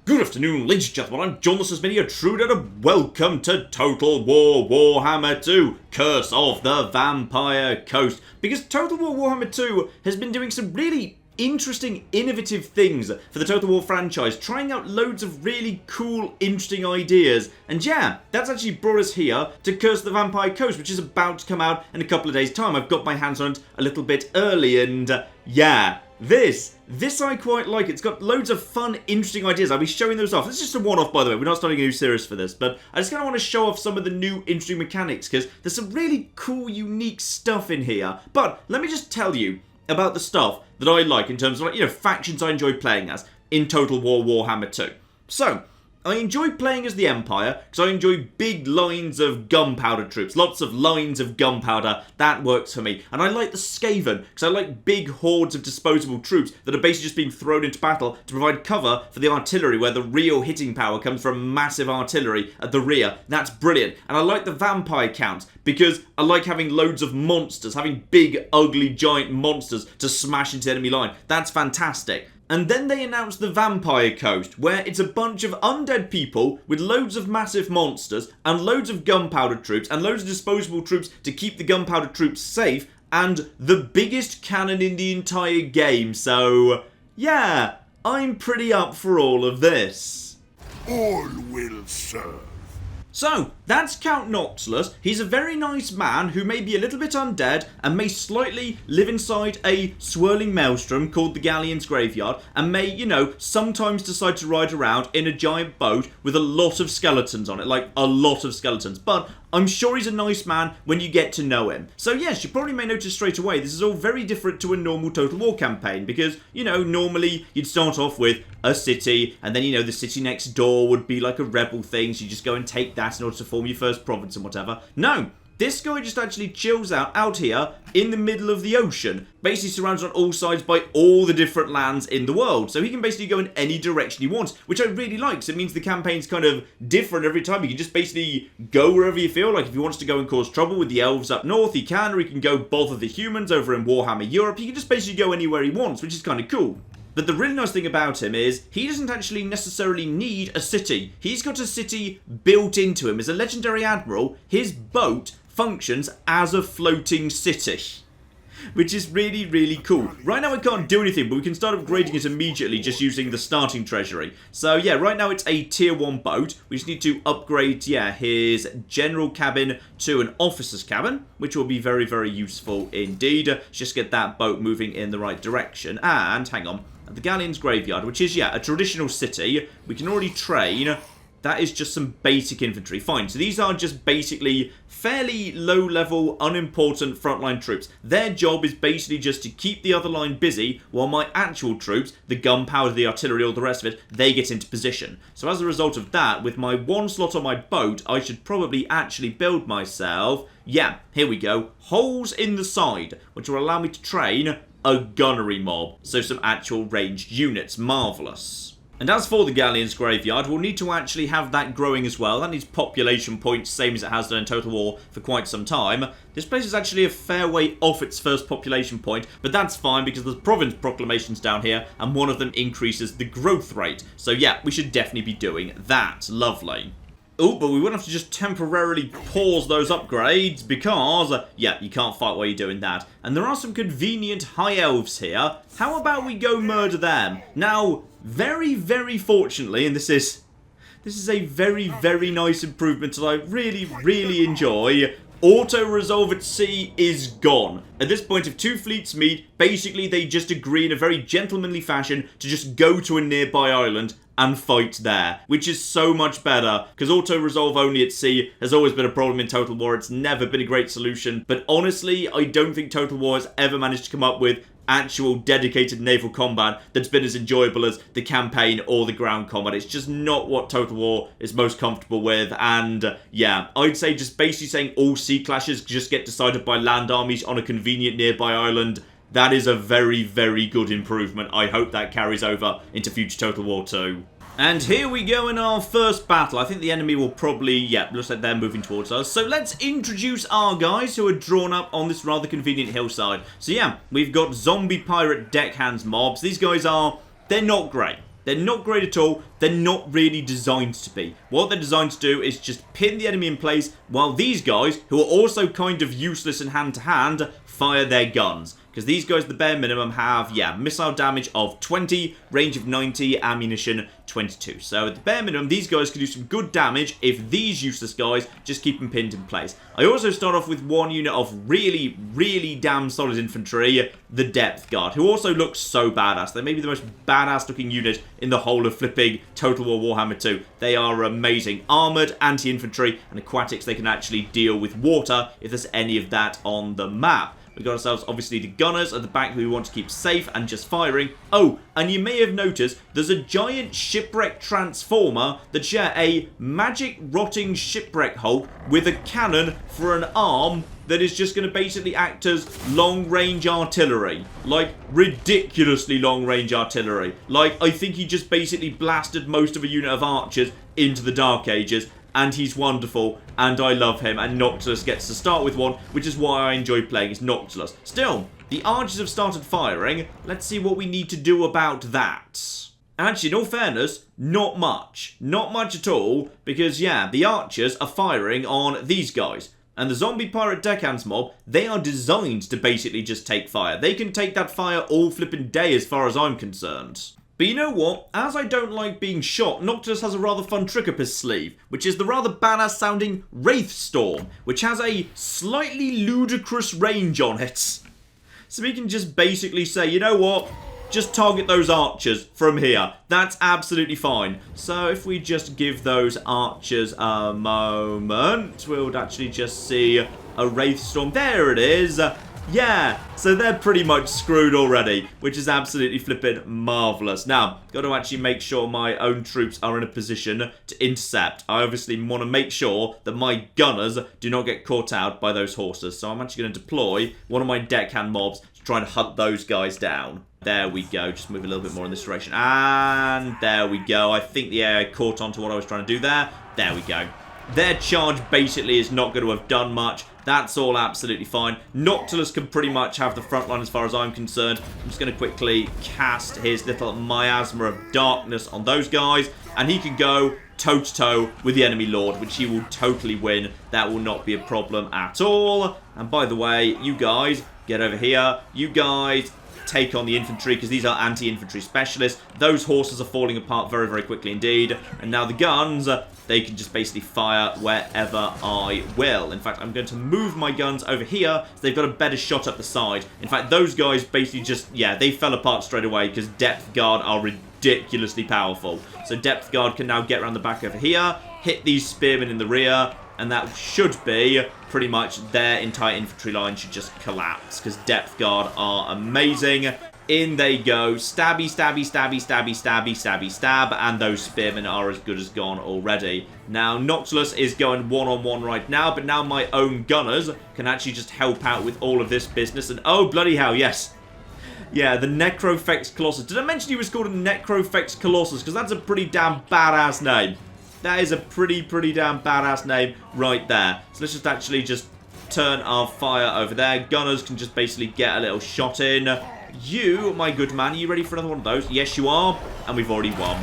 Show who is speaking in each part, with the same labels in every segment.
Speaker 1: Good afternoon, ladies and gentlemen, I'm John, this is Mini Intruder, and welcome to Total War Warhammer 2, Curse of the Vampire Coast. Because Total War Warhammer 2 has been doing some really interesting, innovative things for the Total War franchise, trying out loads of really cool, interesting ideas. And yeah, that's actually brought us here to Curse of the Vampire Coast, which is about to come out in a couple of days' time. I've got my hands on it a little bit early, and yeah, This I quite like. It's got loads of fun, interesting ideas. I'll be showing those off. This is just a one-off, by the way. We're not starting a new series for this, but I just kind of want to show off some of the new, interesting mechanics, because there's some really cool, unique stuff in here. But let me just tell you about the stuff that I like in terms of, like, factions I enjoy playing as in Total War Warhammer 2. So, I enjoy playing as the Empire, because I enjoy big lines of gunpowder troops. Lots of lines of gunpowder. That works for me. And I like the Skaven, because I like big hordes of disposable troops that are basically just being thrown into battle to provide cover for the artillery, where the real hitting power comes from massive artillery at the rear. That's brilliant. And I like the vampire count, because I like having loads of monsters, having big, ugly, giant monsters to smash into the enemy line. That's fantastic. And then they announced the Vampire Coast, where it's a bunch of undead people with loads of massive monsters and loads of gunpowder troops and loads of disposable troops to keep the gunpowder troops safe, and the biggest cannon in the entire game. So, yeah, I'm pretty up for all of this.
Speaker 2: All will serve.
Speaker 1: So, that's Count Noxlus. He's a very nice man who may be a little bit undead and may slightly live inside a swirling maelstrom called the Galleon's Graveyard, and may, sometimes decide to ride around in a giant boat with a lot of skeletons on it, like a lot of skeletons. But I'm sure he's a nice man when you get to know him. So yes, you probably may notice straight away, this is all very different to a normal Total War campaign, because, normally you'd start off with a city, and then, the city next door would be like a rebel thing, so you just go and take that in order to form your first province and whatever. No! This guy just actually chills out here in the middle of the ocean, basically surrounded on all sides by all the different lands in the world. So he can basically go in any direction he wants, which I really like, because it means the campaign's kind of different every time. You can just basically go wherever you feel. Like if he wants to go and cause trouble with the elves up north, he can, or he can go bother the humans over in Warhammer Europe. He can just basically go anywhere he wants, which is kind of cool. But the really nice thing about him is, he doesn't actually necessarily need a city. He's got a city built into him. As a legendary admiral, his boat functions as a floating city, which is really, really cool. Right now I can't do anything, but we can start upgrading it immediately just using the starting treasury. So yeah, right now it's a tier 1 boat. We just need to upgrade, his general cabin to an officer's cabin, which will be very, very useful indeed. Just get that boat moving in the right direction. And, hang on, at the Galleon's Graveyard, which is, a traditional city, we can already train. That is just some basic infantry. Fine, so these are just basically fairly low-level, unimportant frontline troops. Their job is basically just to keep the other line busy, while my actual troops, the gunpowder, the artillery, all the rest of it, they get into position. So as a result of that, with my 1 slot on my boat, I should probably actually build myself, here we go, holes in the side, which will allow me to train a gunnery mob. So some actual ranged units. Marvellous. And as for the Galleon's Graveyard, we'll need to actually have that growing as well. That needs population points, same as it has done in Total War for quite some time. This place is actually a fair way off its first population point, but that's fine because there's province proclamations down here, and one of them increases the growth rate. So yeah, we should definitely be doing that. Lovely. Oh, but we would have to just temporarily pause those upgrades because, you can't fight while you're doing that. And there are some convenient high elves here. How about we go murder them? Now, very, very fortunately, and this is a very, very nice improvement that I really, really enjoy, auto-resolve at sea is gone. At this point, if 2 fleets meet, basically they just agree in a very gentlemanly fashion to just go to a nearby island and fight there, which is so much better, because auto-resolve only at sea has always been a problem in Total War. It's never been a great solution, but honestly, I don't think Total War has ever managed to come up with actual dedicated naval combat that's been as enjoyable as the campaign or the ground combat. It's just not what Total War is most comfortable with, and I'd say just basically saying all sea clashes just get decided by land armies on a convenient nearby island. That is a very, very good improvement. I hope that carries over into future Total War 2. And here we go in our first battle. I think the enemy will probably, looks like they're moving towards us. So let's introduce our guys who are drawn up on this rather convenient hillside. So we've got zombie pirate deckhands mobs. These guys they're not great. They're not great at all. They're not really designed to be. What they're designed to do is just pin the enemy in place while these guys, who are also kind of useless in hand-to-hand, fire their guns. Because these guys, the bare minimum, have, yeah, missile damage of 20, range of 90, ammunition 22. So at the bare minimum, these guys can do some good damage if these useless guys just keep them pinned in place. I also start off with one unit of really, really damn solid infantry, the Depth Guard, who also looks so badass. They may be the most badass looking unit in the whole of flipping Total War Warhammer 2. They are amazing. Armoured, anti-infantry, and aquatics. They can actually deal with water if there's any of that on the map. We've got ourselves, obviously, the gunners at the back who we want to keep safe and just firing. Oh, and you may have noticed there's a giant shipwreck transformer that share a magic rotting shipwreck hull with a cannon for an arm that is just going to basically act as long-range artillery. Like, ridiculously long-range artillery. Like, I think he just basically blasted most of a unit of archers into the Dark Ages. And he's wonderful, and I love him, and Noctilus gets to start with one, which is why I enjoy playing as Noctilus. Still, the archers have started firing. Let's see what we need to do about that. Actually, in all fairness, not much. Not much at all, because, yeah, the archers are firing on these guys. And the zombie pirate deckhands mob, they are designed to basically just take fire. They can take that fire all flipping day as far as I'm concerned. But you know what? As I don't like being shot, Noctilus has a rather fun trick up his sleeve, which is the rather badass sounding Wraith Storm, which has a slightly ludicrous range on it. So we can just basically say, you know what? Just target those archers from here. That's absolutely fine. So if we just give those archers a moment, we'll actually just see a Wraith Storm. There it is. Yeah, so they're pretty much screwed already, which is absolutely flipping marvellous. Now, got to actually make sure my own troops are in a position to intercept. I obviously want to make sure that my gunners do not get caught out by those horses. So I'm actually going to deploy one of my deckhand mobs to try and hunt those guys down. There we go. Just move a little bit more in this direction. And there we go. I think the AI caught on to what I was trying to do there. There we go. Their charge basically is not going to have done much. That's all absolutely fine. Noctilus can pretty much have the front line as far as I'm concerned. I'm just going to quickly cast his little miasma of darkness on those guys. And he can go toe-to-toe with the enemy lord, which he will totally win. That will not be a problem at all. And by the way, you guys, get over here. You guys take on the infantry, because these are anti-infantry specialists. Those horses are falling apart very, very quickly indeed. And now the guns, they can just basically fire wherever I will. In fact, I'm going to move my guns over here, so they've got a better shot up the side. In fact, those guys basically just, yeah, they fell apart straight away, because Depth Guard are ridiculously powerful. So Depth Guard can now get around the back over here, hit these spearmen in the rear, and that should be pretty much their entire infantry line should just collapse, because Depth Guard are amazing. In they go. Stabby, stabby, stabby, stabby, stabby, stabby, stab. And those spearmen are as good as gone already. Now, Noctilus is going one-on-one right now, but now my own gunners can actually just help out with all of this business. And oh, bloody hell, yes. Yeah, the Necrofex Colossus. Did I mention he was called a Necrofex Colossus? Because that's a pretty damn badass name. That is a pretty damn badass name right there. So let's just actually just turn our fire over there. Gunners can just basically get a little shot in. You, my good man, are you ready for another one of those? Yes, you are. And we've already won.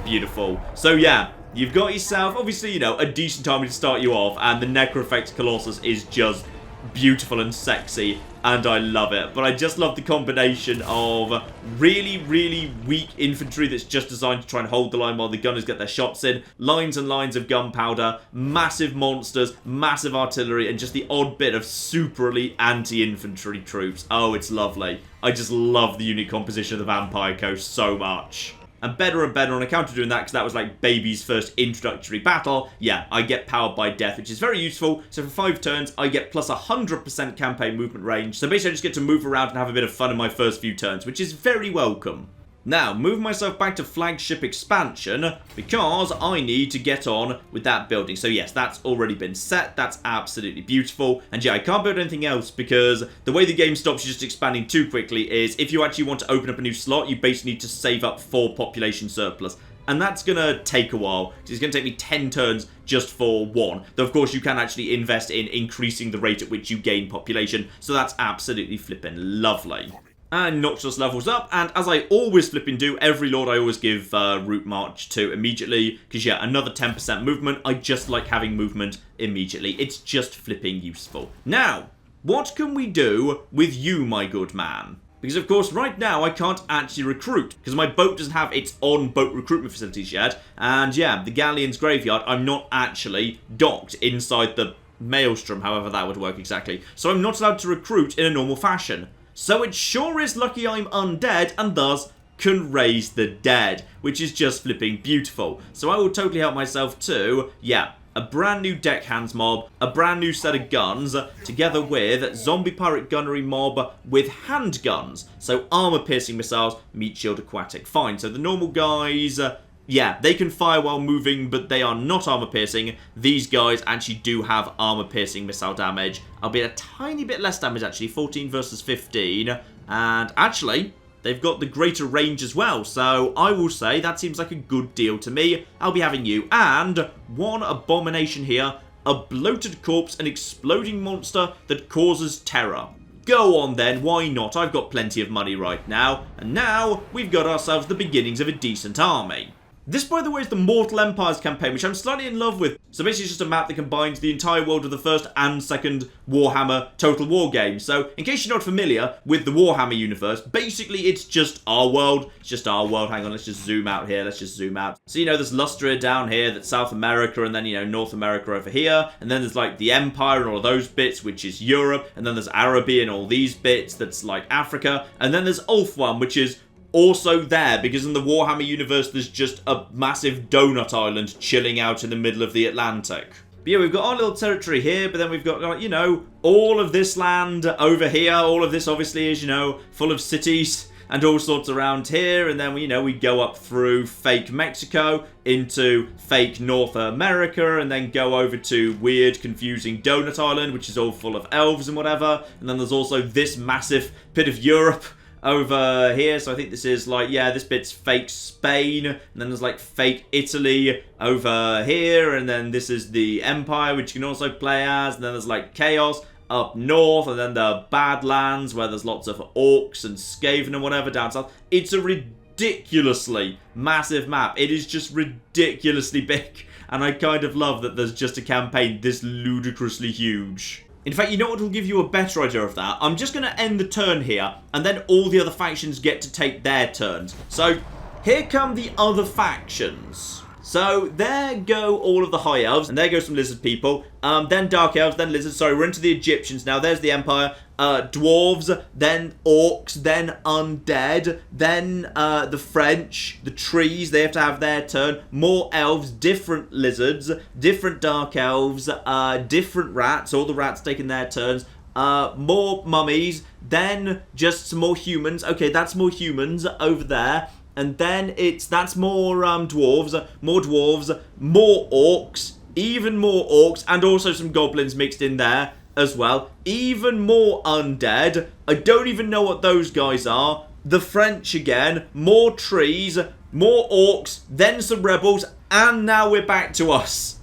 Speaker 1: Beautiful. So, yeah, you've got yourself, obviously, you know, a decent army to start you off. And the Necrofex Colossus is just beautiful and sexy. And I love it. But I just love the combination of really, really weak infantry that's just designed to try and hold the line while the gunners get their shots in. Lines and lines of gunpowder. Massive monsters. Massive artillery. And just the odd bit of superly anti-infantry troops. Oh, it's lovely. I just love the unit composition of the Vampire Coast so much. And better on account of doing that, because that was like Baby's first introductory battle, yeah, I get powered by death, which is very useful. So for 5 turns, I get plus 100% campaign movement range. So basically I just get to move around and have a bit of fun in my first few turns, which is very welcome. Now, moving myself back to flagship expansion, because I need to get on with that building. So yes, that's already been set. That's absolutely beautiful. And yeah, I can't build anything else because the way the game stops you just expanding too quickly is if you actually want to open up a new slot, you basically need to save up 4 population surplus. And that's going to take a while, because it's going to take me 10 turns just for 1. Though, of course, you can actually invest in increasing the rate at which you gain population. So that's absolutely flippin' lovely. And Noctis levels up, and as I always flipping do, every lord I always give Route March to immediately, because yeah, another 10% movement. I just like having movement immediately. It's just flipping useful. Now, what can we do with you, my good man? Because, of course, right now I can't actually recruit, because my boat doesn't have its on-boat recruitment facilities yet. And, yeah, the Galleon's graveyard, I'm not actually docked inside the Maelstrom, however that would work exactly. So I'm not allowed to recruit in a normal fashion. So it sure is lucky I'm undead, and thus can raise the dead, which is just flipping beautiful. So I will totally help myself to, yeah, a brand new deckhands mob, a brand new set of guns, together with zombie pirate gunnery mob with handguns. So armor-piercing missiles, meat shield aquatic. Fine, so the normal guys, yeah, they can fire while moving, but they are not armor-piercing. These guys actually do have armor-piercing missile damage, albeit a tiny bit less damage actually, 14 versus 15. And actually, they've got the greater range as well, so I will say that seems like a good deal to me. I'll be having you. And one abomination here, a bloated corpse, an exploding monster that causes terror. Go on then, why not? I've got plenty of money right now. And now, we've got ourselves the beginnings of a decent army. This, by the way, is the Mortal Empires campaign, which I'm slightly in love with. So basically it's just a map that combines the entire world of the first and second Warhammer Total War games. So, in case you're not familiar with the Warhammer universe, basically it's just our world. It's just our world. Hang on, let's just zoom out here. Let's just zoom out. So, you know, there's Lustria down here, that's South America, and then, you know, North America over here. And then there's, like, the Empire and all of those bits, which is Europe. And then there's Arabia and all these bits, that's, like, Africa. And then there's Ulthuan, which is also there, because in the Warhammer universe there's just a massive donut island chilling out in the middle of the Atlantic. But yeah, we've got our little territory here, but then we've got, you know, all of this land over here. All of this obviously is, you know, full of cities and all sorts around here. And then, you know, we go up through fake Mexico into fake North America, and then go over to weird, confusing Donut Island, which is all full of elves and whatever. And then there's also this massive bit of Europe over here, so I think this is like, yeah, this bit's fake Spain, and then there's like fake Italy over here, and then this is the Empire, which you can also play as, and then there's like Chaos up north, and then the Badlands, where there's lots of orcs and Skaven and whatever down south. It's a ridiculously massive map. It is just ridiculously big, and I kind of love that there's just a campaign this ludicrously huge. In fact, you know what will give you a better idea of that? I'm just going to end the turn here, and then all the other factions get to take their turns. So, here come the other factions. So, there go all of the High Elves, and there go some Lizard people. Then Dark Elves, then Lizards. Sorry, we're into the Egyptians now. There's the Empire. Dwarves, then Orcs, then Undead, then the French, the Trees, they have to have their turn. More Elves, different Lizards, different Dark Elves, different Rats, all the Rats taking their turns. More Mummies, then just some more Humans. Okay, that's more Humans over there. And then that's more Dwarves, more Orcs, even more Orcs, and also some Goblins mixed in there as well. Even more Undead. I don't even know what those guys are. The French again. More Trees. More Orcs. Then some Rebels. And now we're back to us.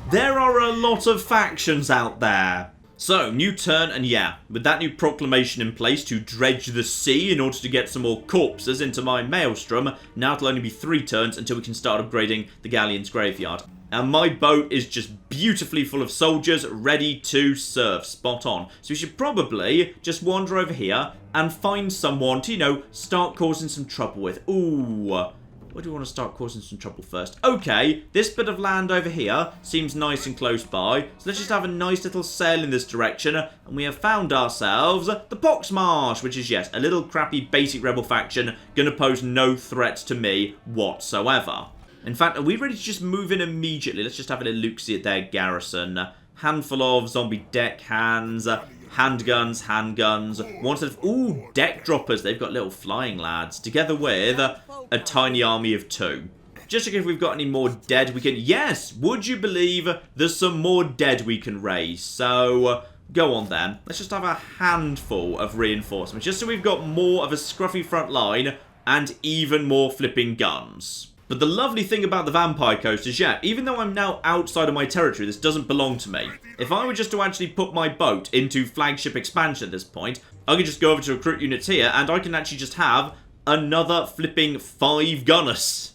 Speaker 1: There are a lot of factions out there. So, new turn, and yeah, with that new proclamation in place to dredge the sea in order to get some more corpses into my Maelstrom, now it'll only be 3 turns until we can start upgrading the Galleon's graveyard. And my boat is just beautifully full of soldiers ready to serve. Spot on. So we should probably just wander over here and find someone to, you know, start causing some trouble with. Ooh. Where do we want to start causing some trouble first? Okay, this bit of land over here seems nice and close by. So let's just have a nice little sail in this direction. And we have found ourselves the Pox Marsh, which is, yes, a little crappy basic rebel faction. Gonna pose no threat to me whatsoever. In fact, are we ready to just move in immediately? Let's just have a little look-see at their garrison. Handful of zombie deckhands. Handguns, one set of, ooh, deck droppers. They've got little flying lads, together with a tiny army of 2. Just check if we've got any more dead we can, yes, would you believe there's some more dead we can raise. So, go on then. Let's just have a handful of reinforcements, just so we've got more of a scruffy front line and even more flipping guns. But the lovely thing about the Vampire Coast is, yeah, even though I'm now outside of my territory, this doesn't belong to me. If I were just to actually put my boat into flagship expansion at this point, I could just go over to recruit units here, and I can actually just have another flipping 5 gunners.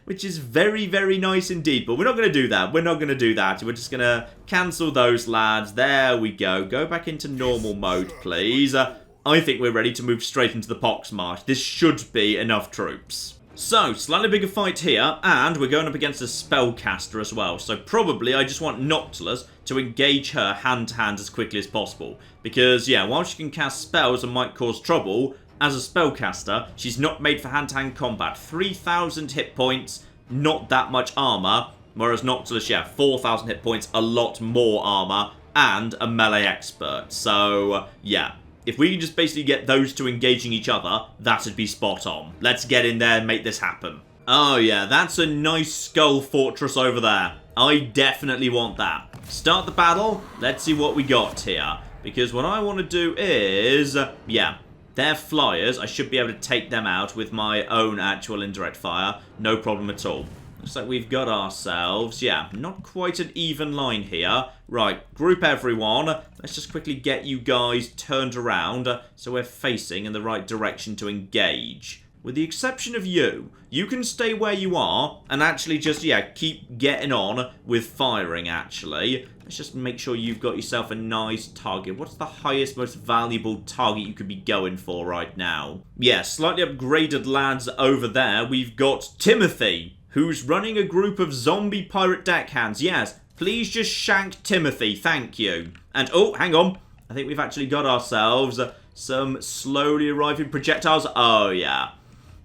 Speaker 1: Which is very, very nice indeed. But we're not going to do that. We're not going to do that. We're just going to cancel those lads. There we go. Go back into normal mode, please. I think we're ready to move straight into the Pox Marsh. This should be enough troops. So, slightly bigger fight here, and we're going up against a spellcaster as well. So probably I just want Noctilus to engage her hand-to-hand as quickly as possible. Because, yeah, while she can cast spells and might cause trouble, as a spellcaster, she's not made for hand-to-hand combat. 3,000 hit points, not that much armor. Whereas Noctilus, yeah, 4,000 hit points, a lot more armor, and a melee expert. So, yeah. If we can just basically get those two engaging each other, that'd be spot on. Let's get in there and make this happen. Oh yeah, that's a nice skull fortress over there. I definitely want that. Start the battle. Let's see what we got here. Because what I want to do is, yeah, they're flyers. I should be able to take them out with my own actual indirect fire. No problem at all. Looks like we've got ourselves, yeah, not quite an even line here. Right, group everyone. Let's just quickly get you guys turned around so we're facing in the right direction to engage. With the exception of you, you can stay where you are and actually just, yeah, keep getting on with firing, actually. Let's just make sure you've got yourself a nice target. What's the highest, most valuable target you could be going for right now? Yeah, slightly upgraded lads over there. We've got Timothy, who's running a group of zombie pirate deckhands. Yes, please just shank Timothy, thank you. And, oh, hang on. I think we've actually got ourselves some slowly arriving projectiles. Oh, yeah.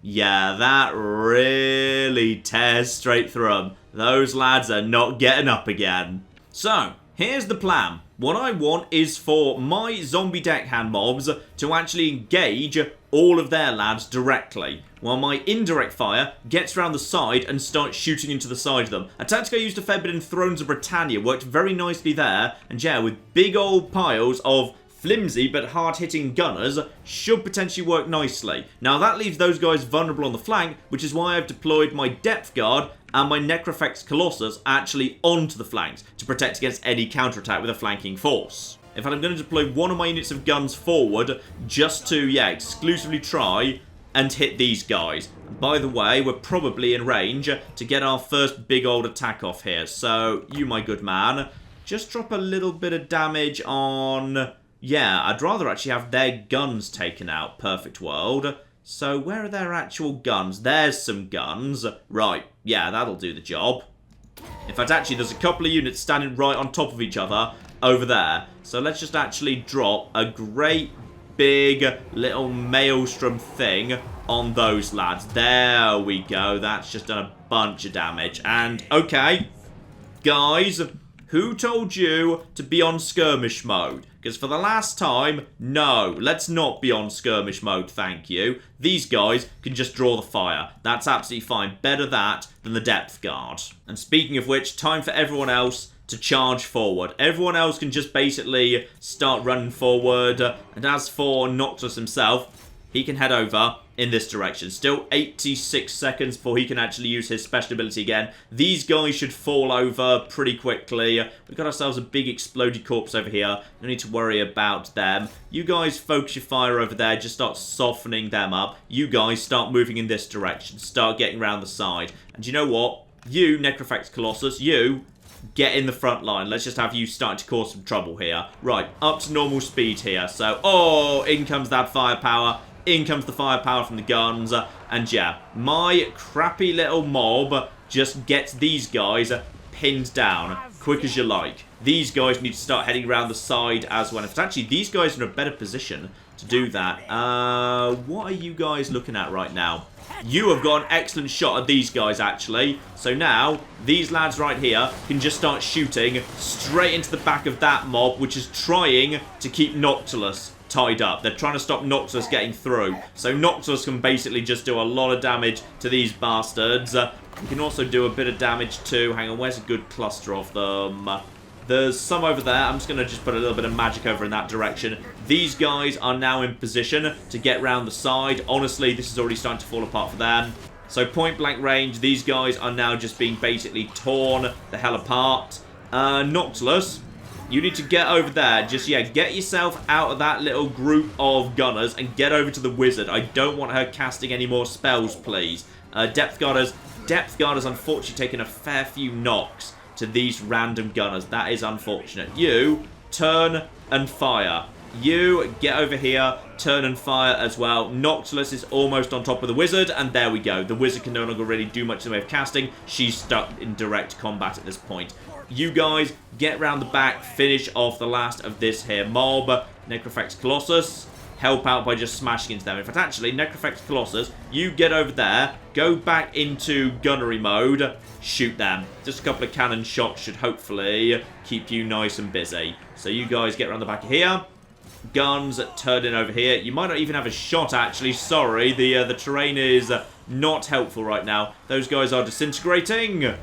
Speaker 1: Yeah, that really tears straight through them. Those lads are not getting up again. So, here's the plan. What I want is for my zombie deckhand mobs to actually engage all of their lads directly, while my indirect fire gets around the side and starts shooting into the side of them. A tactic I used a fair bit in Thrones of Britannia worked very nicely there, and yeah, with big old piles of flimsy but hard-hitting gunners should potentially work nicely. Now that leaves those guys vulnerable on the flank, which is why I've deployed my depth guard and my Necrofex Colossus actually onto the flanks to protect against any counterattack with a flanking force. In fact, I'm going to deploy one of my units of guns forward just to, yeah, exclusively try and hit these guys. By the way, we're probably in range to get our first big old attack off here. So, you, my good man, just drop a little bit of damage on... Yeah, I'd rather actually have their guns taken out, perfect world. So, where are their actual guns? There's some guns. Right, yeah, that'll do the job. In fact, actually, there's a couple of units standing right on top of each other over there. So, let's just actually drop a great big little maelstrom thing on those lads. There we go. That's just done a bunch of damage. And, okay, guys, who told you to be on skirmish mode? Because for the last time, no, let's not be on skirmish mode, thank you. These guys can just draw the fire. That's absolutely fine. Better that than the depth guard. And speaking of which, time for everyone else to charge forward. Everyone else can just basically start running forward. And as for Noctis himself, he can head over in this direction. Still 86 seconds before he can actually use his special ability again. These guys should fall over pretty quickly. We've got ourselves a big exploded corpse over here. No need to worry about them. You guys focus your fire over there. Just start softening them up. You guys start moving in this direction. Start getting around the side. And you know what? You, Necrofex Colossus, you get in the front line. Let's just have you starting to cause some trouble here. Right, up to normal speed here. So, oh, in comes that firepower. In comes the firepower from the guns, and yeah, my crappy little mob just gets these guys pinned down quick as you like. These guys need to start heading around the side as well. In fact, actually, these guys are in a better position to do that. What are you guys looking at right now? You have got an excellent shot at these guys, actually. So now, these lads right here can just start shooting straight into the back of that mob, which is trying to keep Noctilus tied up. They're trying to stop Noctilus getting through. So Noctilus can basically just do a lot of damage to these bastards. We can also do a bit of damage too. Hang on, where's a good cluster of them? There's some over there. I'm just going to just put a little bit of magic over in that direction. These guys are now in position to get round the side. Honestly, this is already starting to fall apart for them. So point blank range, these guys are now just being basically torn the hell apart. Noctilus, you need to get over there. Just, yeah, get yourself out of that little group of gunners and get over to the wizard. I don't want her casting any more spells, please. Depth Guarders unfortunately taking a fair few knocks to these random gunners. That is unfortunate. You, turn and fire. You, get over here, turn and fire as well. Noctilus is almost on top of the wizard, and there we go. The wizard can no longer really do much in the way of casting. She's stuck in direct combat at this point. You guys, get round the back, finish off the last of this here mob. Necrofex Colossus, help out by just smashing into them. In fact, actually, Necrofex Colossus, you get over there, go back into gunnery mode, shoot them. Just a couple of cannon shots should hopefully keep you nice and busy. So you guys get around the back of here. Guns turned in over here. You might not even have a shot, actually. Sorry, the terrain is not helpful right now. Those guys are disintegrating.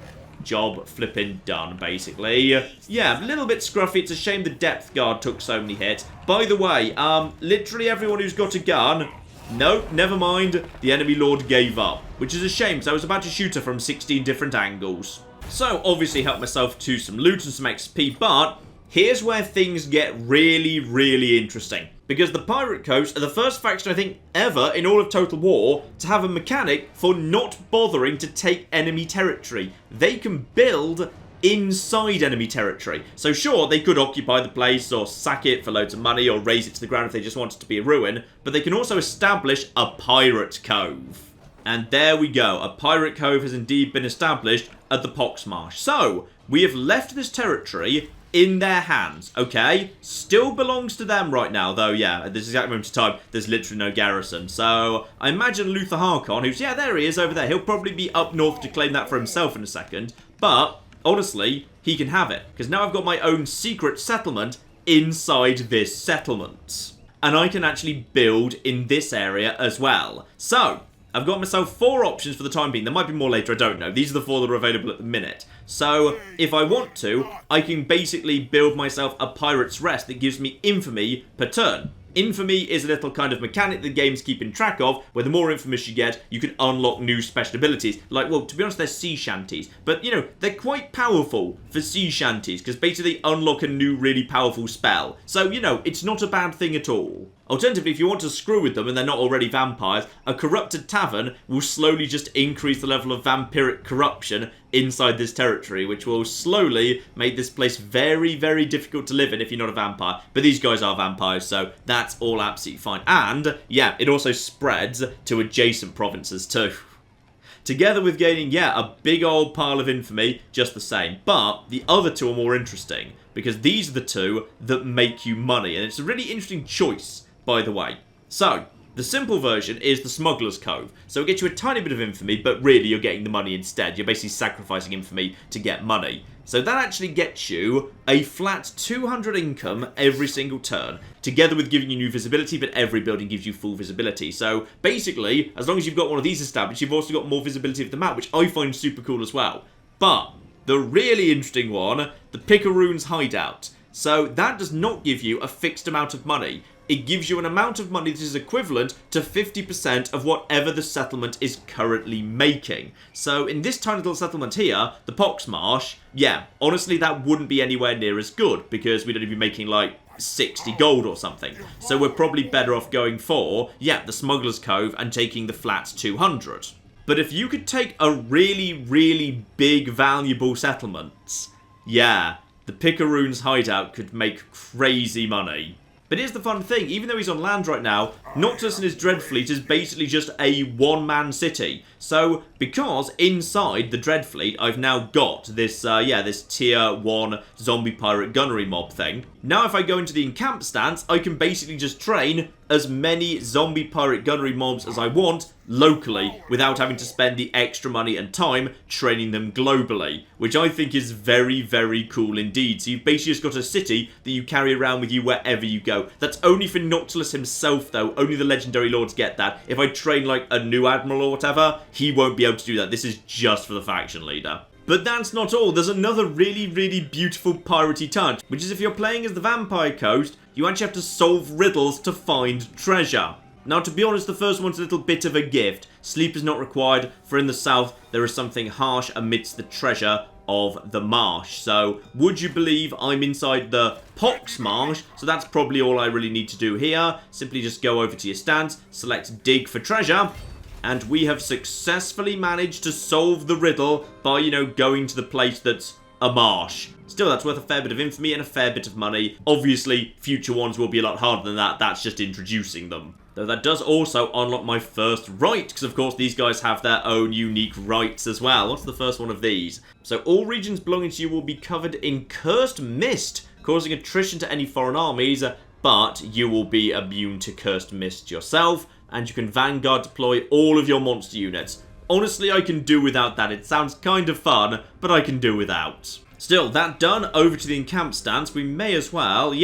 Speaker 1: Job flipping done, basically. Yeah, a little bit scruffy. It's a shame the depth guard took so many hits. By the way, literally everyone who's got a gun... No, never mind. The enemy lord gave up, which is a shame, because I was about to shoot her from 16 different angles. So, obviously helped myself to some loot and some XP, but... here's where things get really, really interesting. Because the Pirate Coves are the first faction, I think, ever in all of Total War to have a mechanic for not bothering to take enemy territory. They can build inside enemy territory. So sure, they could occupy the place or sack it for loads of money or raze it to the ground if they just wanted to be a ruin, but they can also establish a Pirate Cove. And there we go. A Pirate Cove has indeed been established at the Pox Marsh. So, we have left this territory in their hands, okay? Still belongs to them right now, though, yeah, at this exact moment of time, there's literally no garrison. So, I imagine Luther Harkon, who's, yeah, there he is over there. He'll probably be up north to claim that for himself in a second. But, honestly, he can have it. Because now I've got my own secret settlement inside this settlement. And I can actually build in this area as well. So, I've got myself 4 options for the time being. There might be more later, I don't know. These are the 4 that are available at the minute. So, if I want to, I can basically build myself a Pirate's Rest that gives me infamy per turn. Infamy is a little kind of mechanic the game's keeping track of, where the more infamous you get, you can unlock new special abilities. Like, well, to be honest, they're sea shanties. But, you know, they're quite powerful for sea shanties, because basically they unlock a new really powerful spell. So, you know, it's not a bad thing at all. Alternatively, if you want to screw with them and they're not already vampires, a corrupted tavern will slowly just increase the level of vampiric corruption inside this territory, which will slowly make this place very, very difficult to live in if you're not a vampire. But these guys are vampires, so that's all absolutely fine. And, yeah, it also spreads to adjacent provinces too. Together with gaining, yeah, a big old pile of infamy, just the same. But the other 2 are more interesting, because these are the 2 that make you money. And it's a really interesting choice, by the way. So, the simple version is the Smuggler's Cove. So it gets you a tiny bit of infamy, but really you're getting the money instead. You're basically sacrificing infamy to get money. So that actually gets you a flat 200 income every single turn, together with giving you new visibility, but every building gives you full visibility. So basically, as long as you've got one of these established, you've also got more visibility of the map, which I find super cool as well. But the really interesting one, the Picaroon's Hideout. So that does not give you a fixed amount of money. It gives you an amount of money that is equivalent to 50% of whatever the settlement is currently making. So in this tiny little settlement here, the Pox Marsh, yeah, honestly that wouldn't be anywhere near as good, because we'd only be making like 60 gold or something. So we're probably better off going for, yeah, the Smuggler's Cove and taking the flat 200. But if you could take a really, really big, valuable settlement, yeah, the Picaroon's Hideout could make crazy money. But here's the fun thing, even though he's on land right now, Noctis and his Dreadfleet is basically just a one-man city. So, because inside the Dreadfleet I've now got this, this tier 1 zombie pirate gunnery mob thing. Now if I go into the encamp stance, I can basically just train as many zombie pirate gunnery mobs as I want locally, without having to spend the extra money and time training them globally, which I think is very, very cool indeed. So you've basically just got a city that you carry around with you wherever you go. That's only for Noctilus himself though, only the legendary lords get that. If I train like a new admiral or whatever, he won't be able to do that. This is just for the faction leader. But that's not all. There's another really, really beautiful piratey touch, which is if you're playing as the Vampire Coast, you actually have to solve riddles to find treasure. Now, to be honest, the first one's a little bit of a gift. Sleep is not required, for in the south, there is something harsh amidst the treasure of the marsh. So, would you believe I'm inside the Pox Marsh? So that's probably all I really need to do here. Simply just go over to your stance, select dig for treasure, and we have successfully managed to solve the riddle by, you know, going to the place that's a marsh. Still, that's worth a fair bit of infamy and a fair bit of money. Obviously, future ones will be a lot harder than that. That's just introducing them. Though that does also unlock my first right, because of course these guys have their own unique rights as well. What's the first one of these? So all regions belonging to you will be covered in cursed mist, causing attrition to any foreign armies, but you will be immune to cursed mist yourself, and you can vanguard deploy all of your monster units. Honestly, I can do without that. It sounds kind of fun, but I can do without. Still, that done, over to the encamped stance, we may as well,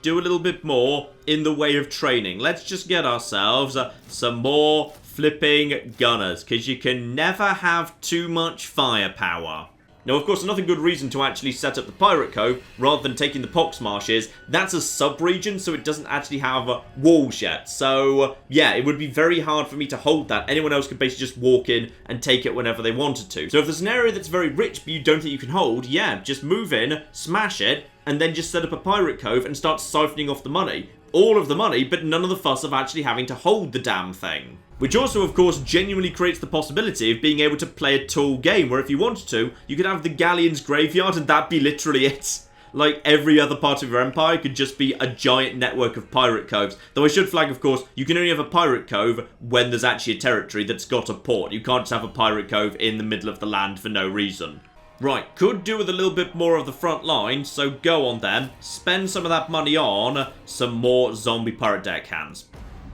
Speaker 1: do a little bit more in the way of training. Let's just get ourselves some more flipping gunners, because you can never have too much firepower. Now, of course, another good reason to actually set up the Pirate Cove, rather than taking the Pox Marsh, is that's a sub-region, so it doesn't actually have walls yet. So, yeah, it would be very hard for me to hold that. Anyone else could basically just walk in and take it whenever they wanted to. So if there's an area that's very rich, but you don't think you can hold, yeah, just move in, smash it, and then just set up a Pirate Cove and start siphoning off the money. All of the money, but none of the fuss of actually having to hold the damn thing. Which also, of course, genuinely creates the possibility of being able to play a tall game, where if you wanted to, you could have the Galleon's Graveyard and that'd be literally it. Like, every other part of your empire could just be a giant network of pirate coves. Though I should flag, of course, you can only have a pirate cove when there's actually a territory that's got a port. You can't just have a pirate cove in the middle of the land for no reason. Right, could do with a little bit more of the front line, so go on then. Spend some of that money on some more zombie pirate deckhands.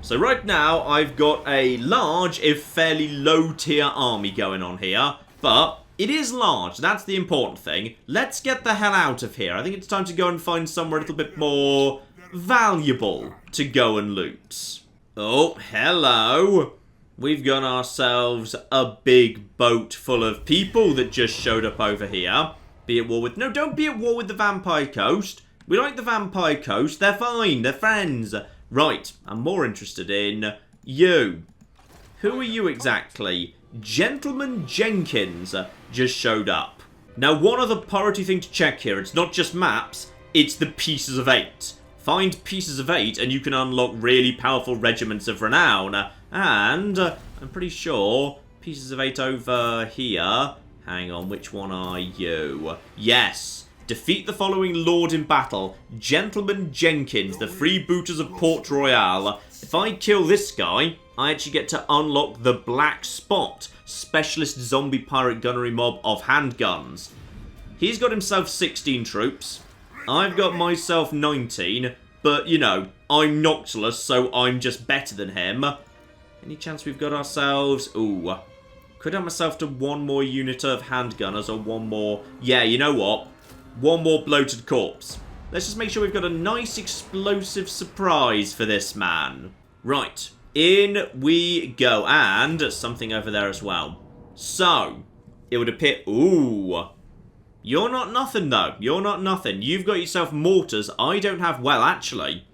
Speaker 1: So right now, I've got a large, if fairly low-tier army going on here, but it is large, that's the important thing. Let's get the hell out of here. I think it's time to go and find somewhere a little bit more valuable to go and loot. Oh, hello. We've got ourselves a big boat full of people that just showed up over here. Be at war with... No, don't be at war with the Vampire Coast. We like the Vampire Coast. They're fine. They're friends. Right. I'm more interested in you. Who are you exactly? Gentleman Jenkins just showed up. Now, one other priority thing to check here. It's not just maps. It's the Pieces of 8. Find Pieces of 8 and you can unlock really powerful regiments of renown. And I'm pretty sure Pieces of 8 over here. Hang on, which one are you? Yes. Defeat the following lord in battle. Gentleman Jenkins, the freebooters of Port Royal. If I kill this guy, I actually get to unlock the Black Spot, specialist zombie pirate gunnery mob of handguns. He's got himself 16 troops. I've got myself 19, but, you know, I'm Noctilus, so I'm just better than him. Any chance we've got ourselves... Ooh. Could have myself to one more unit of handgunners or one more... Yeah, you know what? One more bloated corpse. Let's just make sure we've got a nice explosive surprise for this man. Right. In we go. And something over there as well. So, it would appear... Ooh. You're not nothing, though. You're not nothing. You've got yourself mortars. I don't have... Well, actually,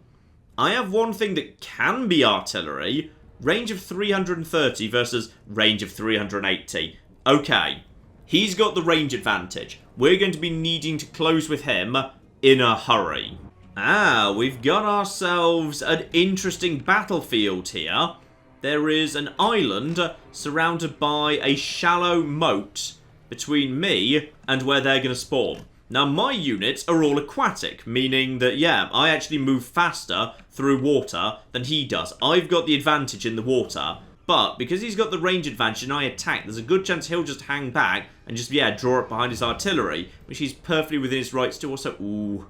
Speaker 1: I have one thing that can be artillery. Range of 330 versus range of 380. Okay. He's got the range advantage. We're going to be needing to close with him in a hurry. Ah, we've got ourselves an interesting battlefield here. There is an island surrounded by a shallow moat between me and where they're going to spawn. Now, my units are all aquatic, meaning that, yeah, I actually move faster through water than he does. I've got the advantage in the water, but because he's got the range advantage and I attack, there's a good chance he'll just hang back and just, yeah, draw it behind his artillery, which he's perfectly within his rights to. Also, ooh,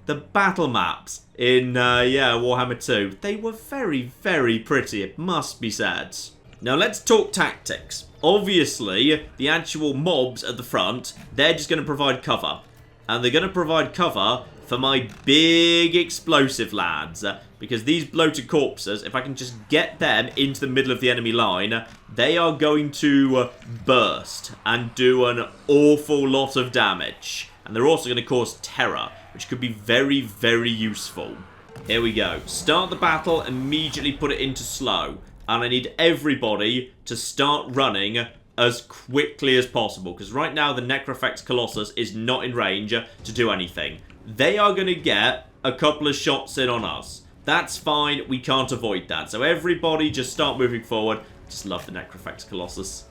Speaker 1: the battle maps in, Warhammer 2, they were very, very pretty, it must be said. Now, let's talk tactics. Obviously, the actual mobs at the front, they're just going to provide cover. And they're going to provide cover for my big explosive lads. Because these bloated corpses, if I can just get them into the middle of the enemy line, they are going to burst and do an awful lot of damage. And they're also going to cause terror, which could be very, very useful. Here we go. Start the battle, immediately put it into slow. And I need everybody to start running as quickly as possible. Because right now, the Necrofex Colossus is not in range to do anything. They are going to get a couple of shots in on us. That's fine. We can't avoid that. So everybody just start moving forward. Just love the Necrofex Colossus.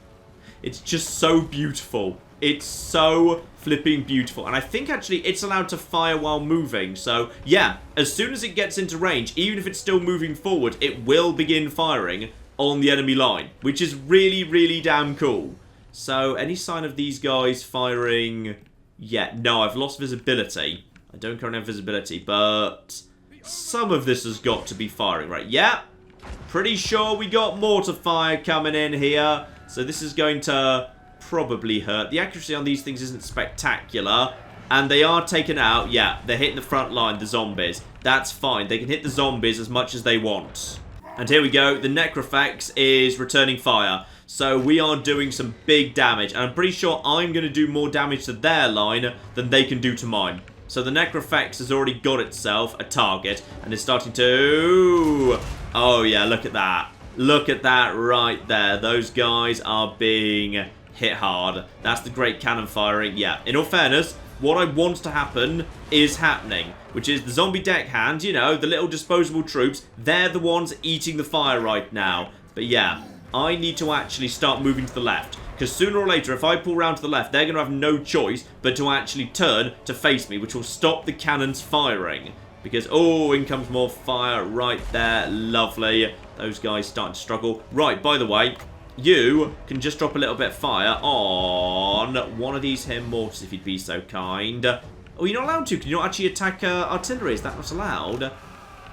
Speaker 1: It's just so beautiful. It's so flipping beautiful. And I think actually it's allowed to fire while moving. So yeah, as soon as it gets into range, even if it's still moving forward, it will begin firing on the enemy line, which is really, really damn cool. So any sign of these guys firing yet? No, I've lost visibility. I don't currently have visibility, but some of this has got to be firing, right? Yeah, pretty sure we got mortar fire coming in here. So this is going to probably hurt. The accuracy on these things isn't spectacular. And they are taken out. Yeah, they're hitting the front line, the zombies. That's fine. They can hit the zombies as much as they want. And here we go. The Necrofex is returning fire. So we are doing some big damage. And I'm pretty sure I'm going to do more damage to their line than they can do to mine. So the Necrofex has already got itself a target. And is starting to... Oh yeah, look at that. Look at that right there. Those guys are being hit hard. That's the great cannon firing. Yeah, in all fairness, what I want to happen is happening, which is the zombie deckhand, you know, the little disposable troops, they're the ones eating the fire right now. But yeah, I need to actually start moving to the left, because sooner or later, if I pull round to the left, they're going to have no choice but to actually turn to face me, which will stop the cannons firing. Because, oh, in comes more fire right there. Lovely. Those guys starting to struggle. Right, by the way, you can just drop a little bit of fire on one of these here mortars, if you'd be so kind. Oh, you're not allowed to. Can you not actually attack artillery? Is that not allowed?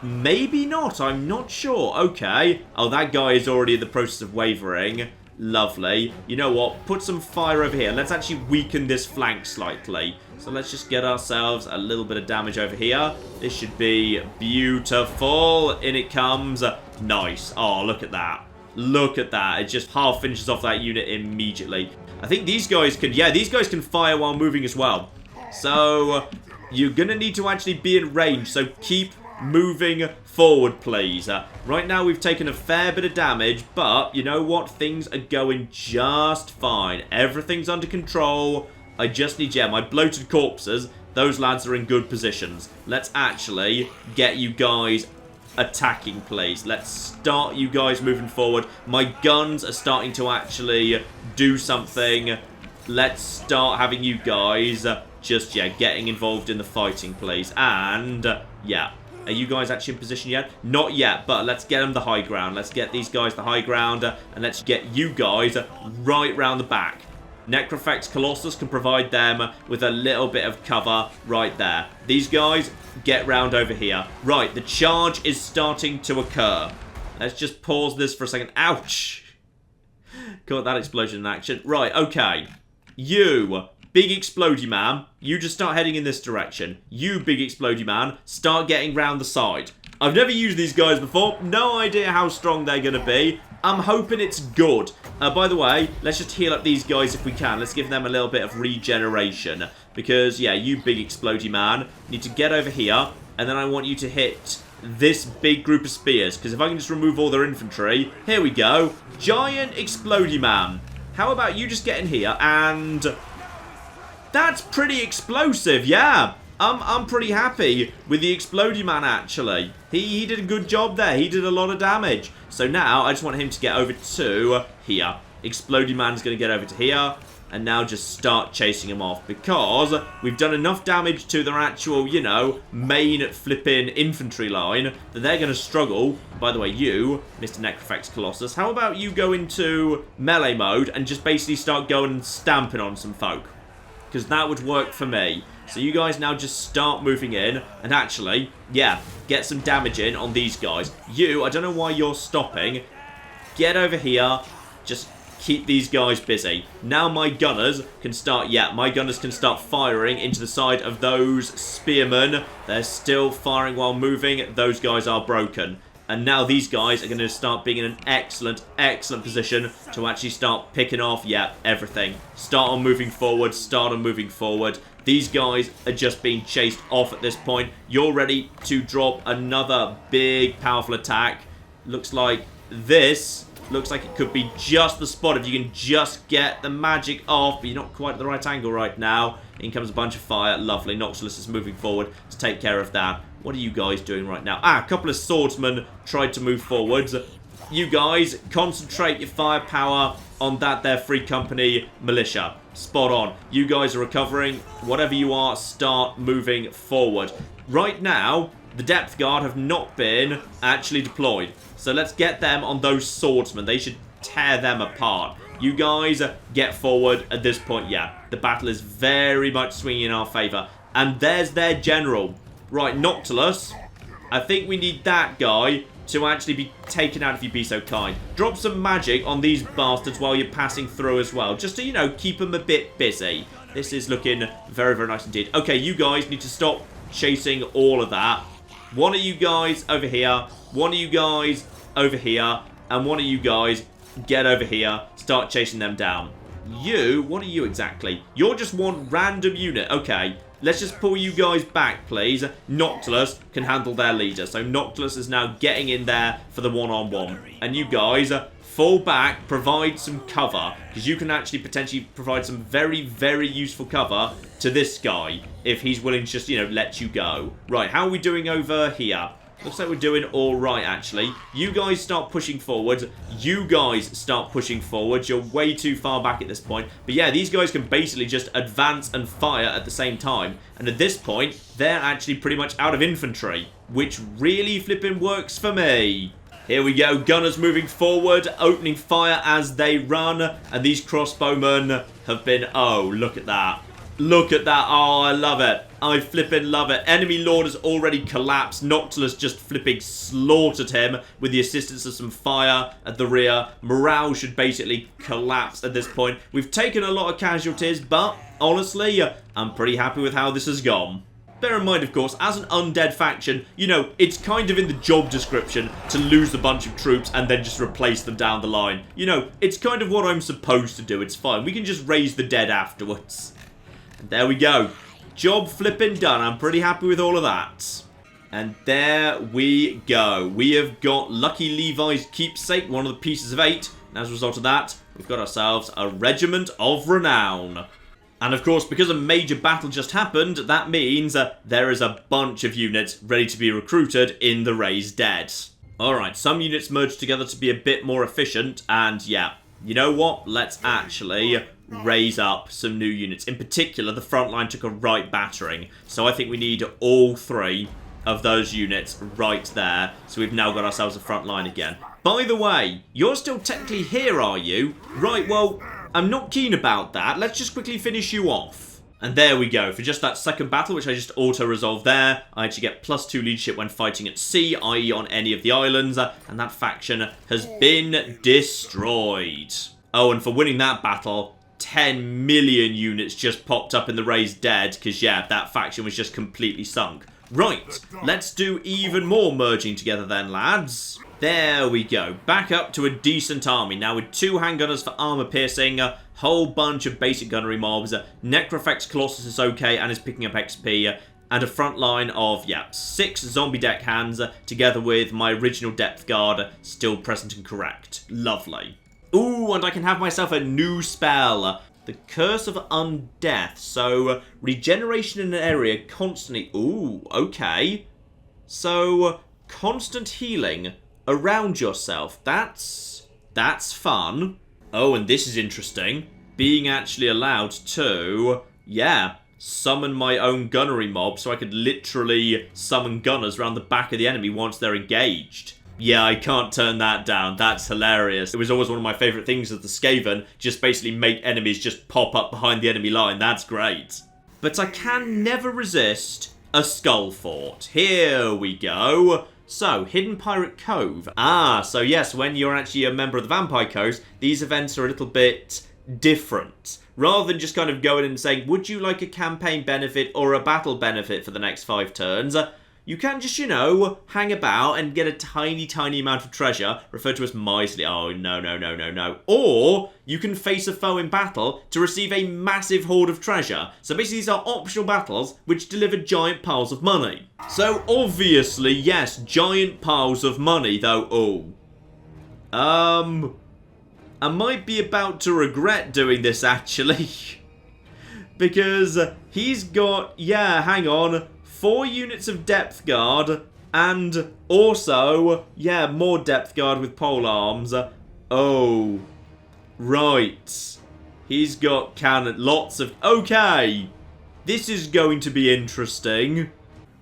Speaker 1: Maybe not. I'm not sure. Okay. Oh, that guy is already in the process of wavering. Lovely. You know what? Put some fire over here. Let's actually weaken this flank slightly. So let's just get ourselves a little bit of damage over here. This should be beautiful. In it comes. Nice. Oh, look at that. Look at that. It just half finishes off that unit immediately. I think these guys can... Yeah, these guys can fire while moving as well. So you're going to need to actually be in range. So keep moving forward, please. Right now, we've taken a fair bit of damage. But you know what? Things are going just fine. Everything's under control. I just need... Yeah, my bloated corpses. Those lads are in good positions. Let's actually get you guys attacking, please. Let's start you guys moving forward. My guns are starting to actually do something. Let's start having you guys just, yeah, getting involved in the fighting, please. And, yeah. Are you guys actually in position yet? Not yet, but let's get them the high ground. Let's get these guys the high ground, and let's get you guys right round the back. Necrofex Colossus can provide them with a little bit of cover right there. These guys, get round over here. Right, the charge is starting to occur. Let's just pause this for a second. Ouch! Caught that explosion in action. Right, okay. You, big explodey man, you just start heading in this direction. You, big explodey man, start getting round the side. I've never used these guys before. No idea how strong they're going to be. I'm hoping it's good. By the way, let's just heal up these guys if we can. Let's give them a little bit of regeneration. Because, yeah, you big explodey man need to get over here. And then I want you to hit this big group of spears. Because if I can just remove all their infantry. Here we go. Giant explodey man. How about you just get in here and... That's pretty explosive, yeah. I'm pretty happy with the explodey man, actually. He did a good job there. He did a lot of damage. So now, I just want him to get over to here. Explodey man's going to get over to here. And now just start chasing him off. Because we've done enough damage to their actual, you know, main flipping infantry line that they're going to struggle. By the way, you, Mr. Necrofex Colossus, how about you go into melee mode and just basically start going and stamping on some folk? Because that would work for me. So you guys now just start moving in and actually, yeah, get some damage in on these guys. You, I don't know why you're stopping. Get over here. Just keep these guys busy. Now my gunners can start, yeah, my gunners can start firing into the side of those spearmen. They're still firing while moving. Those guys are broken. And now these guys are going to start being in an excellent, excellent position to actually start picking off, yeah, everything. Start on moving forward, start on moving forward. These guys are just being chased off at this point. You're ready to drop another big, powerful attack. Looks like this. Looks like it could be just the spot if you can just get the magic off, but you're not quite at the right angle right now. In comes a bunch of fire. Lovely. Noxulus is moving forward to take care of that. What are you guys doing right now? A couple of swordsmen tried to move forwards. You guys, concentrate your firepower on that there Free Company militia. Spot on. You guys are recovering. Whatever you are, start moving forward. Right now, the depth guard have not been actually deployed. So let's get them on those swordsmen. They should tear them apart. You guys get forward at this point. Yeah, the battle is very much swinging in our favour. And there's their general. Right, Noctilus. I think we need that guy to actually be taken out if you'd be so kind. Drop some magic on these bastards while you're passing through as well. Just to, you know, keep them a bit busy. This is looking very, very nice indeed. Okay, you guys need to stop chasing all of that. One of you guys over here. One of you guys over here. And one of you guys get over here. Start chasing them down. You, what are you exactly? You're just one random unit. Okay, let's just pull you guys back, please. Noctilus can handle their leader. So Noctilus is now getting in there for the one-on-one. And you guys fall back, provide some cover. Because you can actually potentially provide some very, very useful cover to this guy. If he's willing to just, you know, let you go. Right, how are we doing over here? Looks like we're doing all right, actually. You guys start pushing forward. You guys start pushing forward. You're way too far back at this point. But yeah, these guys can basically just advance and fire at the same time. And at this point, they're actually pretty much out of infantry, which really flipping works for me. Here we go. Gunners moving forward, opening fire as they run. And these crossbowmen have been... Oh, look at that. Look at that. Oh, I love it. I flipping love it. Enemy Lord has already collapsed. Noctilus just flipping slaughtered him with the assistance of some fire at the rear. Morale should basically collapse at this point. We've taken a lot of casualties, but honestly, I'm pretty happy with how this has gone. Bear in mind, of course, as an undead faction, you know, it's kind of in the job description to lose a bunch of troops and then just replace them down the line. You know, it's kind of what I'm supposed to do. It's fine. We can just raise the dead afterwards. And there we go. Job flipping done. I'm pretty happy with all of that. And there we go. We have got Lucky Levi's keepsake, one of the pieces of 8. And as a result of that, we've got ourselves a regiment of renown. And of course, because a major battle just happened, that means there is a bunch of units ready to be recruited in the Raised Dead. Alright, some units merged together to be a bit more efficient. And yeah, you know what? Let's actually raise up some new units. In particular, the front line took a right battering. So I think we need all 3 of those units right there. So we've now got ourselves a front line again. By the way, you're still technically here, are you? Right, well, I'm not keen about that. Let's just quickly finish you off. And there we go. For just that second battle, which I just auto-resolved there, I actually get +2 leadership when fighting at sea, i.e. on any of the islands. And that faction has been destroyed. Oh, and for winning that battle, 10 million units just popped up in the Raised Dead, because, yeah, that faction was just completely sunk. Right, let's do even more merging together then, lads. There we go. Back up to a decent army. Now with 2 handgunners for armor piercing, a whole bunch of basic gunnery mobs. Necrofex Colossus is okay and is picking up XP. And a front line of, yeah, 6 zombie deckhands, together with my original depth guard still present and correct. Lovely. Ooh, and I can have myself a new spell. The Curse of Undeath. So, regeneration in an area constantly... Ooh, okay. So, constant healing around yourself. That's fun. Oh, and this is interesting. Being actually allowed to, yeah, summon my own gunnery mob, so I could literally summon gunners around the back of the enemy once they're engaged. Yeah, I can't turn that down. That's hilarious. It was always one of my favourite things as the Skaven. Just basically make enemies just pop up behind the enemy line. That's great. But I can never resist a Skull Fort. Here we go. So, Hidden Pirate Cove. So yes, when you're actually a member of the Vampire Coast, these events are a little bit different. Rather than just kind of going and saying, would you like a campaign benefit or a battle benefit for the next 5 turns? you can just, you know, hang about and get a tiny, tiny amount of treasure, referred to as miserly. Oh, no, no, no, no, no. Or you can face a foe in battle to receive a massive hoard of treasure. So basically these are optional battles which deliver giant piles of money. So obviously, yes, giant piles of money, though. I might be about to regret doing this, actually. Because he's got, yeah, hang on, 4 units of depth guard, and also, yeah, more depth guard with pole arms. Oh, right. He's got cannon, lots of, okay. This is going to be interesting.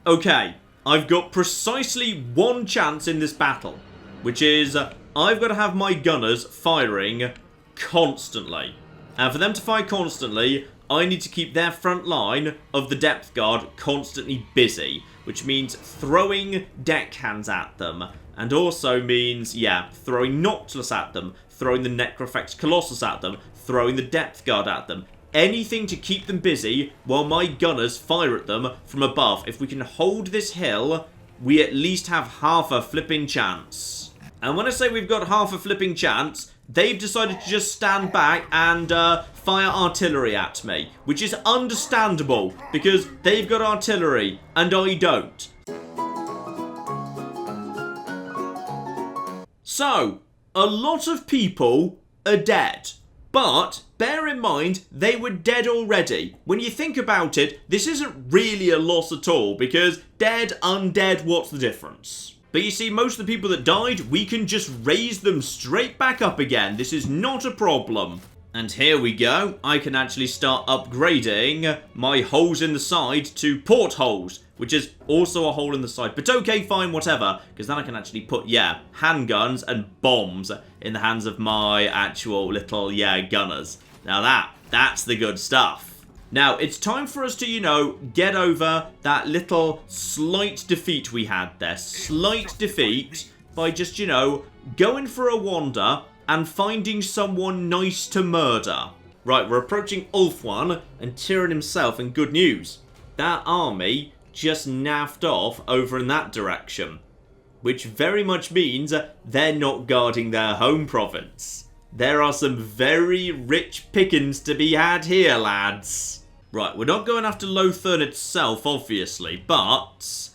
Speaker 1: Okay, I've got precisely 1 chance in this battle, which is I've got to have my gunners firing constantly. And for them to fire constantly, I need to keep their front line of the depth guard constantly busy, which means throwing deckhands at them, and also means, yeah, throwing Noctilus at them, throwing the Necrofex Colossus at them, throwing the depth guard at them. Anything to keep them busy while my gunners fire at them from above. If we can hold this hill, we at least have half a flipping chance. And when I say we've got half a flipping chance, they've decided to just stand back and fire artillery at me, which is understandable because they've got artillery and I don't. So, a lot of people are dead. But, bear in mind, they were dead already. When you think about it, this isn't really a loss at all, because dead, undead, what's the difference? But you see, most of the people that died, we can just raise them straight back up again. This is not a problem. And here we go. I can actually start upgrading my holes in the side to portholes, which is also a hole in the side. But okay, fine, whatever, because then I can actually put, yeah, handguns and bombs in the hands of my actual little, yeah, gunners. Now that's the good stuff. Now, it's time for us to, you know, get over that little slight defeat we had there. Slight defeat by just, you know, going for a wander and finding someone nice to murder. Right, we're approaching Ulfwan and Tyrion himself, and good news. That army just naffed off over in that direction. Which very much means they're not guarding their home province. There are some very rich pickings to be had here, lads. Right, we're not going after Lothern itself, obviously, but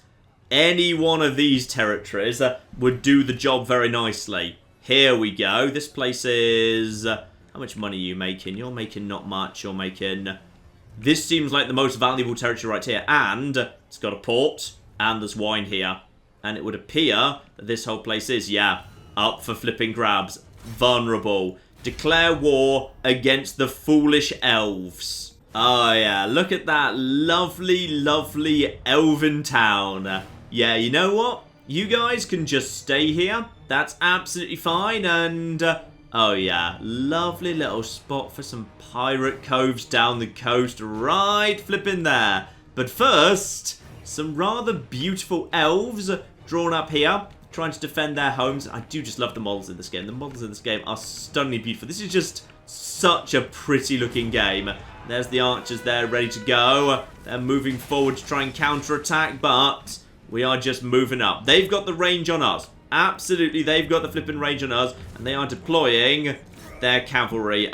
Speaker 1: any one of these territories would do the job very nicely. Here we go. This place is... how much money are you making? You're making not much. You're making... This seems like the most valuable territory right here. And it's got a port. And there's wine here. And it would appear that this whole place is, yeah, up for flipping grabs. Vulnerable. Declare war against the foolish elves. Oh, yeah. Look at that lovely, lovely elven town. Yeah, you know what? You guys can just stay here. That's absolutely fine. And, oh yeah, lovely little spot for some pirate coves down the coast right flipping there. But first, some rather beautiful elves drawn up here, trying to defend their homes. I do just love the models in this game. The models in this game are stunningly beautiful. This is just such a pretty looking game. There's the archers there ready to go. They're moving forward to try and counterattack, but we are just moving up. They've got the range on us. Absolutely, they've got the flipping range on us, and they are deploying their cavalry.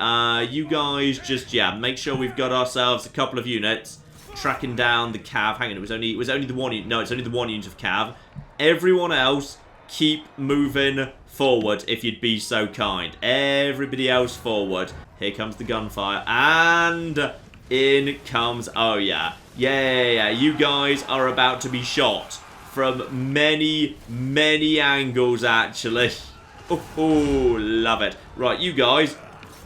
Speaker 1: You guys just, yeah, make sure we've got ourselves a couple of units tracking down the cav. Hang on, it was only the one unit. No, it's only the one unit of cav. Everyone else, keep moving forward if you'd be so kind. Everybody else forward. Here comes the gunfire, and in comes, oh yeah. Yeah, you guys are about to be shot from many, many angles, actually. Oh, love it. Right, you guys,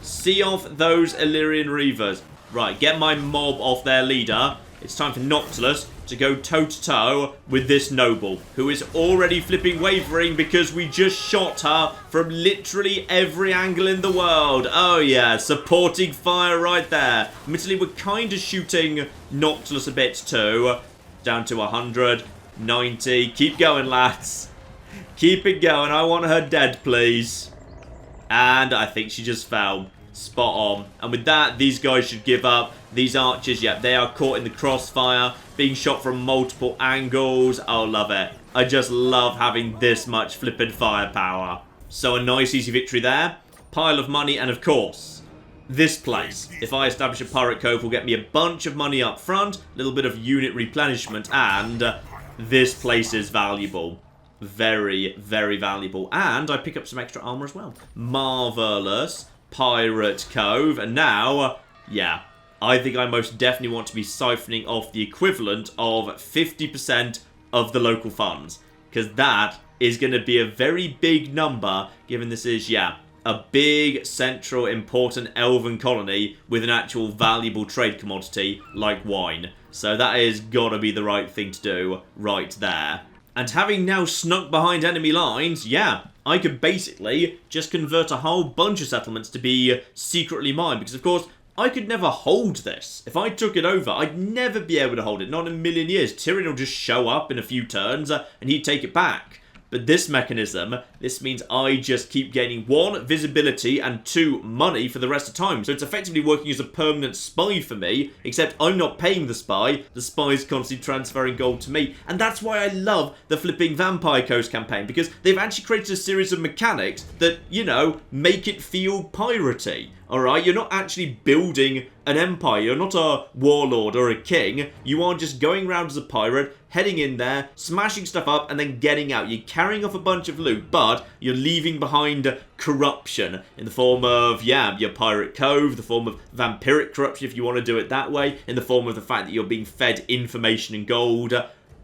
Speaker 1: see off those Illyrian Reavers. Right, get my mob off their leader. It's time for Noctilus to go toe-to-toe with this noble, who is already flipping wavering because we just shot her from literally every angle in the world. Oh, yeah, supporting fire right there. Admittedly, we're kind of shooting Noctilus a bit too. Down to 100. 90. Keep going, lads. Keep it going. I want her dead, please. And I think she just fell. Spot on. And with that, these guys should give up. These archers, yeah, they are caught in the crossfire, being shot from multiple angles. Oh, love it. I just love having this much flippin' firepower. So a nice easy victory there. Pile of money, and of course, this place. If I establish a pirate cove, will get me a bunch of money up front, a little bit of unit replenishment, and this place is valuable. Very, very valuable. And I pick up some extra armor as well. Marvelous. Pirate Cove. And now, yeah, I think I most definitely want to be siphoning off the equivalent of 50% of the local funds. Because that is going to be a very big number, given this is, yeah, a big, central, important elven colony with an actual valuable trade commodity like wine. So that is got to be the right thing to do right there. And having now snuck behind enemy lines, yeah, I could basically just convert a whole bunch of settlements to be secretly mine. Because, of course, I could never hold this. If I took it over, I'd never be able to hold it. Not in a million years. Tyrion will just show up in a few turns and he'd take it back. But this mechanism, this means I just keep gaining 1, visibility, and 2, money for the rest of the time. So it's effectively working as a permanent spy for me, except I'm not paying the spy is constantly transferring gold to me. And that's why I love the flipping Vampire Coast campaign, because they've actually created a series of mechanics that, you know, make it feel piratey. Alright, you're not actually building an empire, you're not a warlord or a king, you are just going around as a pirate, heading in there, smashing stuff up, and then getting out. You're carrying off a bunch of loot, but you're leaving behind corruption in the form of, yeah, your pirate cove, the form of vampiric corruption if you want to do it that way, in the form of the fact that you're being fed information and gold.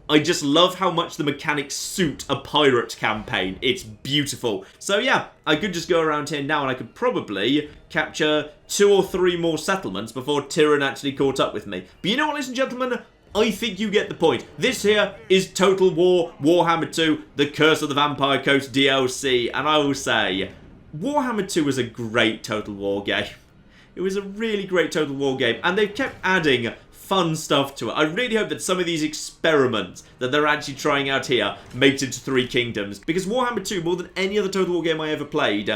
Speaker 1: I just love how much the mechanics suit a pirate campaign. It's beautiful. So yeah, I could just go around here now and I could probably capture 2 or 3 more settlements before Tyrion actually caught up with me. But you know what, ladies and gentlemen? I think you get the point. This here is Total War Warhammer 2, The Curse of the Vampire Coast DLC. And I will say, Warhammer 2 was a great Total War game. It was a really great Total War game. And they've kept adding fun stuff to it. I really hope that some of these experiments that they're actually trying out here make it into 3 Kingdoms. Because Warhammer 2, more than any other Total War game I ever played,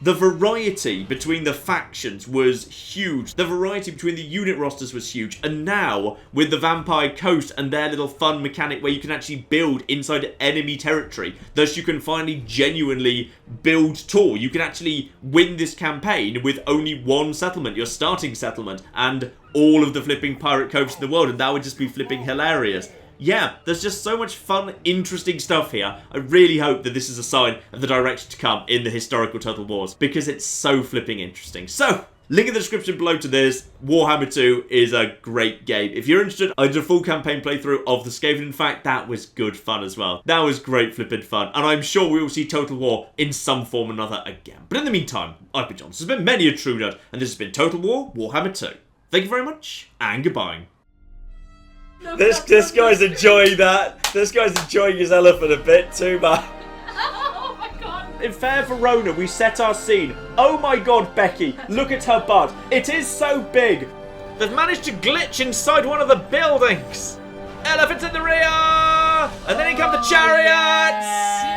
Speaker 1: the variety between the factions was huge. The variety between the unit rosters was huge. And now, with the Vampire Coast and their little fun mechanic where you can actually build inside enemy territory, thus you can finally genuinely build tall. You can actually win this campaign with only 1 settlement, your starting settlement, and all of the flipping pirate coves in the world, and that would just be flipping hilarious. Yeah, there's just so much fun, interesting stuff here. I really hope that this is a sign of the direction to come in the historical Total Wars, because it's so flipping interesting. So, link in the description below to this. Warhammer 2 is a great game. If you're interested, I did a full campaign playthrough of the Skaven. In fact, that was good fun as well. That was great flipping fun. And I'm sure we will see Total War in some form or another again. But in the meantime, I've been John. This has been many a true nerd, and this has been Total War Warhammer 2. Thank you very much, and goodbye. This guy's enjoying that. This guy's enjoying his elephant a bit too much.
Speaker 3: Oh my god.
Speaker 1: In Fair Verona, we set our scene. Oh my god, Becky, look at her butt. It is so big. They've managed to glitch inside one of the buildings. Elephants in the rear! And then in come the chariots!